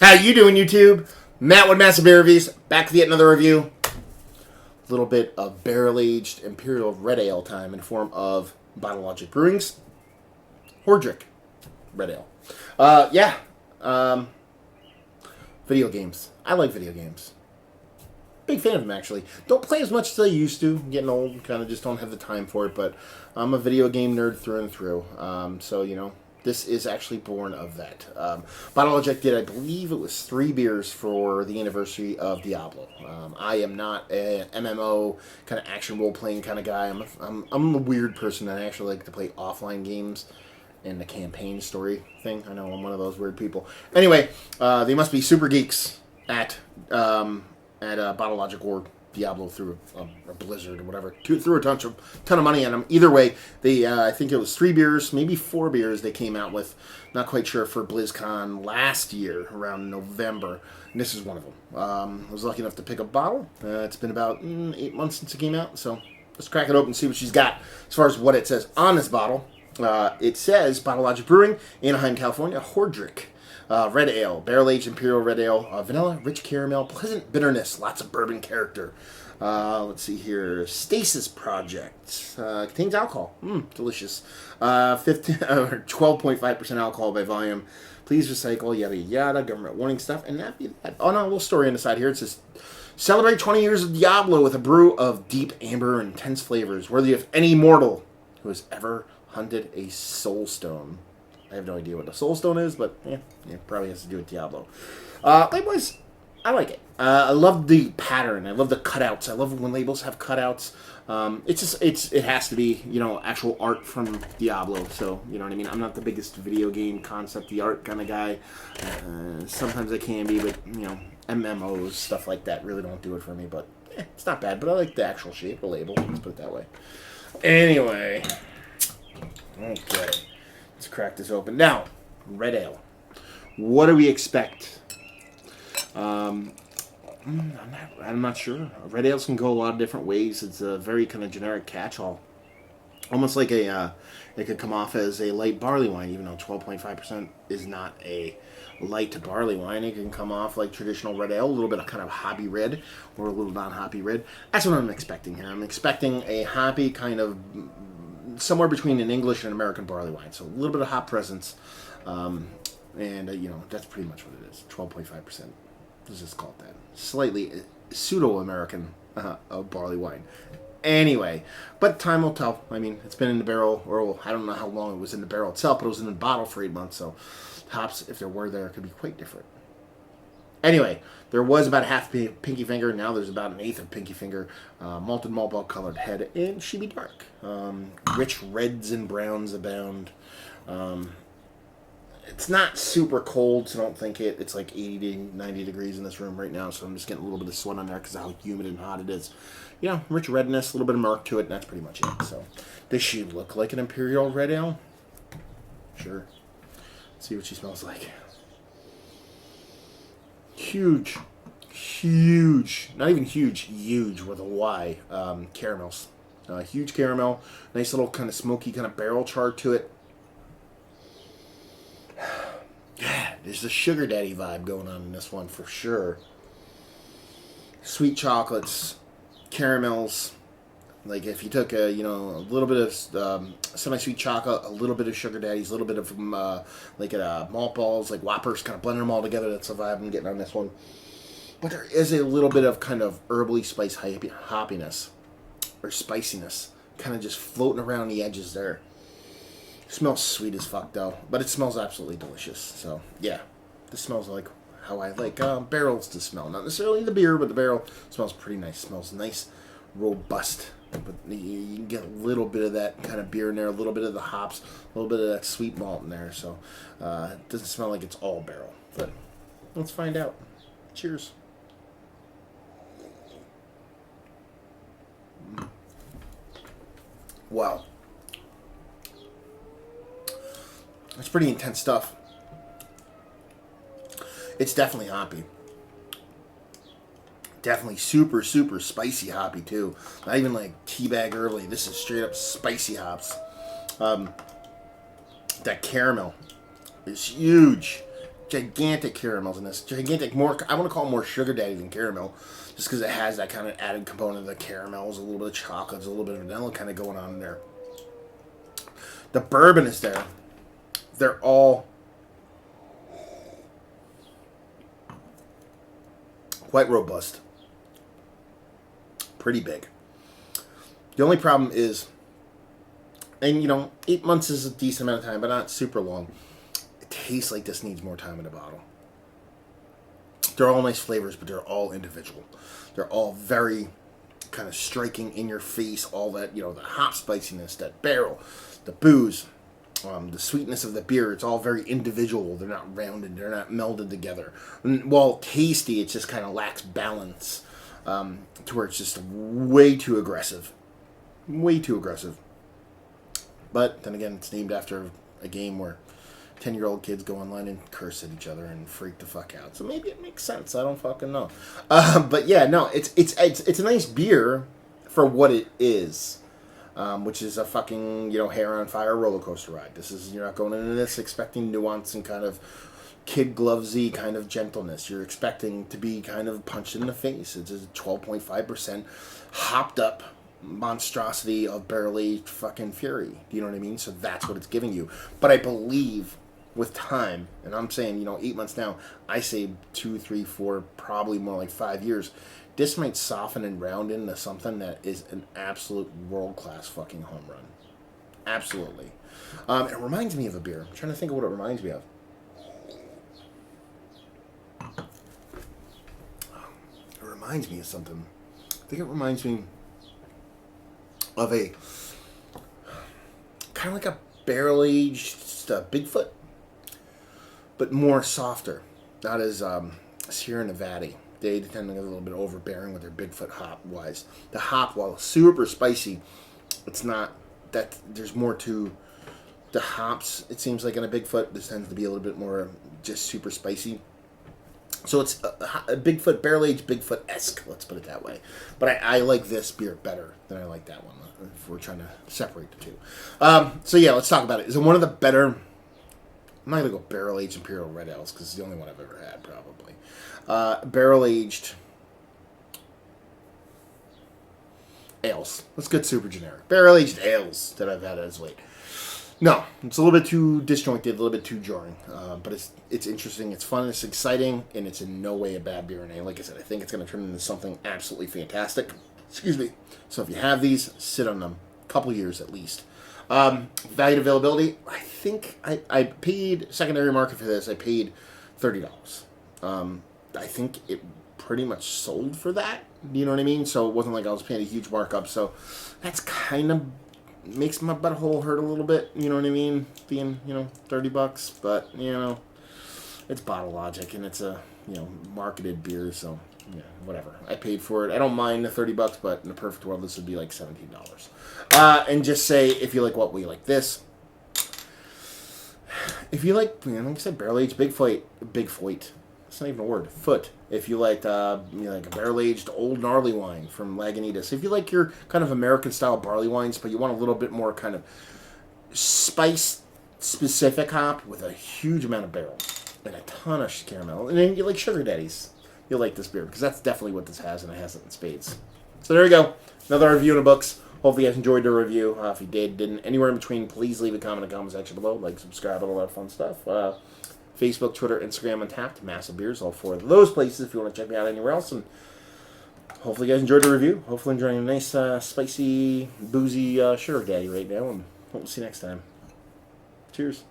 How you doing, YouTube? Matt with Massive Beer Reviews, back with yet another review. A little bit of barrel-aged Imperial Red Ale time in the form of Bottle Logic Brewing's Horadric Red Ale. Video games. I like video games. Big fan of them, actually. Don't play as much as I used to. Getting old, kind of just don't have the time for it, but I'm a video game nerd through and through. So, you know, this is actually born of that. Bottle Logic did, I believe it was 3 beers for the anniversary of Diablo. I am not a MMO kind of action role-playing kind of guy. I'm a weird person that I actually like to play offline games and the campaign story thing. I know I'm one of those weird people. Anyway, they must be super geeks at Bottle Logic or Diablo through a Blizzard or whatever. Threw a ton of money on them. Either way, they I think it was 3 beers, maybe 4 beers they came out with. Not quite sure, for BlizzCon last year around November. And this is one of them. I was lucky enough to pick a bottle. It's been about 8 months since it came out, so let's crack it open and see what she's got as far as what it says on this bottle. It says Bottle Logic Brewing, Anaheim, California, Horadric. Red Ale, barrel-aged Imperial Red Ale, vanilla, rich caramel, pleasant bitterness, lots of bourbon character. Let's see here, Stasis Project, contains alcohol, delicious, 12.5% alcohol by volume, please recycle, yada yada, government warning stuff, and that be that. Oh no, a little story on the side here, it says, celebrate 20 years of Diablo with a brew of deep amber and intense flavors, worthy of any mortal who has ever hunted a soulstone. I have no idea what a soulstone is, but yeah, probably has to do with Diablo. Labels, I like it. I love the pattern. I love the cutouts. I love when labels have cutouts. It has to be, you know, actual art from Diablo. So, you know what I mean? I'm not the biggest video game concept, the art kind of guy. Sometimes I can be, but, you know, MMOs, stuff like that really don't do it for me. But it's not bad, but I like the actual shape of the label. Let's put it that way. Anyway. Okay. Let's crack this open. Now, Red Ale. What do we expect? I'm not sure. Red ales can go a lot of different ways. It's a very kind of generic catch-all. Almost like it could come off as a light barley wine, even though 12.5% is not a light barley wine. It can come off like traditional red ale, a little bit of kind of hoppy red or a little non-hoppy red. That's what I'm expecting here. I'm expecting a hoppy kind of somewhere between an English and American barley wine. So a little bit of hop presence. You know, that's pretty much what it is. 12.5%. Let's just call it that. Slightly pseudo-American barley wine. Anyway, but time will tell. I mean, it's been in the barrel, or I don't know how long it was in the barrel itself, but it was in the bottle for 8 months, so hops, if there were there, could be quite different. Anyway, there was about a half pinky finger. Now there's about an eighth of pinky finger. Malted malt ball colored head, and should be dark. Rich reds and browns abound. It's not super cold, so don't think it. It's like 80 to 90 degrees in this room right now, so I'm just getting a little bit of sweat on there because of how humid and hot it is. You know, rich redness, a little bit of murk to it, and that's pretty much it. So, does she look like an Imperial Red Ale? Sure. Let's see what she smells like. Huge, not even huge with a Y, caramels. Huge caramel, nice little kind of smoky kind of barrel char to it. Yeah, there's a sugar daddy vibe going on in this one for sure. Sweet chocolates, caramels. Like if you took a little bit of semi-sweet chocolate, a little bit of sugar daddies, a little bit of malt balls, like Whoppers, kind of blending them all together. That's the vibe I'm getting on this one. But there is a little bit of kind of herbally spice hoppiness or spiciness, kind of just floating around the edges there. Smells sweet as fuck though, but it smells absolutely delicious. So yeah, this smells like how I like barrels to smell. Not necessarily the beer, but the barrel smells pretty nice. Smells nice, robust. But you can get a little bit of that kind of beer in there, a little bit of the hops, a little bit of that sweet malt in there. So it doesn't smell like it's all barrel. But let's find out. Cheers. Wow. It's pretty intense stuff. It's definitely hoppy. Definitely super, super spicy hoppy, too. Not even like teabag early. This is straight up spicy hops. That caramel is huge. gigantic caramels in this. Gigantic, more, I want to call it more sugar daddy than caramel. Just because it has that kind of added component of the caramels, a little bit of chocolates, a little bit of vanilla kind of going on in there. The bourbon is there. They're all quite robust. Pretty big. The only problem is, and 8 months is a decent amount of time, but not super long. It tastes like this needs more time in the bottle. They're all nice flavors, but they're all individual. They're all very kind of striking in your face. All that, the hop spiciness, that barrel, the booze, the sweetness of the beer. It's all very individual. They're not rounded. They're not melded together. And while tasty, it just kind of lacks balance to where it's just way too aggressive. Way too aggressive. But then again, it's named after a game where 10-year-old kids go online and curse at each other and freak the fuck out. So maybe it makes sense. I don't fucking know. But yeah, no, it's a nice beer for what it is, which is a fucking hair on fire roller coaster ride. You're not going into this expecting nuance and kind of kid glovesy kind of gentleness. You're expecting to be kind of punched in the face. It's a 12.5% hopped up monstrosity of barrel-aged fucking fury. Do you know what I mean? So that's what it's giving you. But I believe with time, and I'm saying 8 months now, I say 2, 3, 4, probably more like 5 years, this might soften and round into something that is an absolute world-class fucking home run. Absolutely. It reminds me of a beer. I'm trying to think of what it reminds me of. It reminds me of something. I think it reminds me of a kind of like a barrel-aged Bigfoot, but more softer. Not as Sierra Nevada. They tend to get a little bit overbearing with their Bigfoot hop-wise. The hop, while super spicy, it's not that. There's more to the hops. It seems like in a Bigfoot, this tends to be a little bit more just super spicy. So it's a Bigfoot, barrel-aged Bigfoot-esque, let's put it that way. But I like this beer better than I like that one, if we're trying to separate the two. So yeah, let's talk about it. Is it one of the better... I'm not going to go barrel-aged Imperial Red Ales, because it's the only one I've ever had, probably. Barrel-aged ales. Let's get super generic. Barrel-aged ales that I've had as late. No, it's a little bit too disjointed, a little bit too jarring. But it's interesting, it's fun, it's exciting, and it's in no way a bad beer. And like I said, I think it's going to turn into something absolutely fantastic. Excuse me. So if you have these, sit on them. A couple years at least. Value availability, I think I paid secondary market for this. I paid $30. I think it pretty much sold for that. You know what I mean? So it wasn't like I was paying a huge markup. So that's kind of makes my butthole hurt a little bit, you know what I mean? Being, $30, but, it's Bottle Logic, and it's a, marketed beer, so, yeah, whatever. I paid for it. I don't mind the $30, but in the perfect world, this would be like $17. And just say, if you like what we like this, if you like I said, barrel-aged Bigfoot, it's not even a word, foot. If you like, like a barrel-aged old gnarly wine from Lagunitas. If you like your kind of American-style barley wines, but you want a little bit more kind of spice-specific hop with a huge amount of barrel and a ton of caramel, and then you like sugar daddies, you'll like this beer, because that's definitely what this has, and it has it in spades. So there you go. Another review in the books. Hopefully you guys enjoyed the review. If you didn't, anywhere in between, please leave a comment in the comment section below. Like, subscribe, and all that fun stuff. Facebook, Twitter, Instagram, Untapped, Massive Beers, all 4 of those places if you want to check me out anywhere else. And hopefully you guys enjoyed the review. Hopefully enjoying a nice, spicy, boozy sugar daddy right now. And we'll see you next time. Cheers.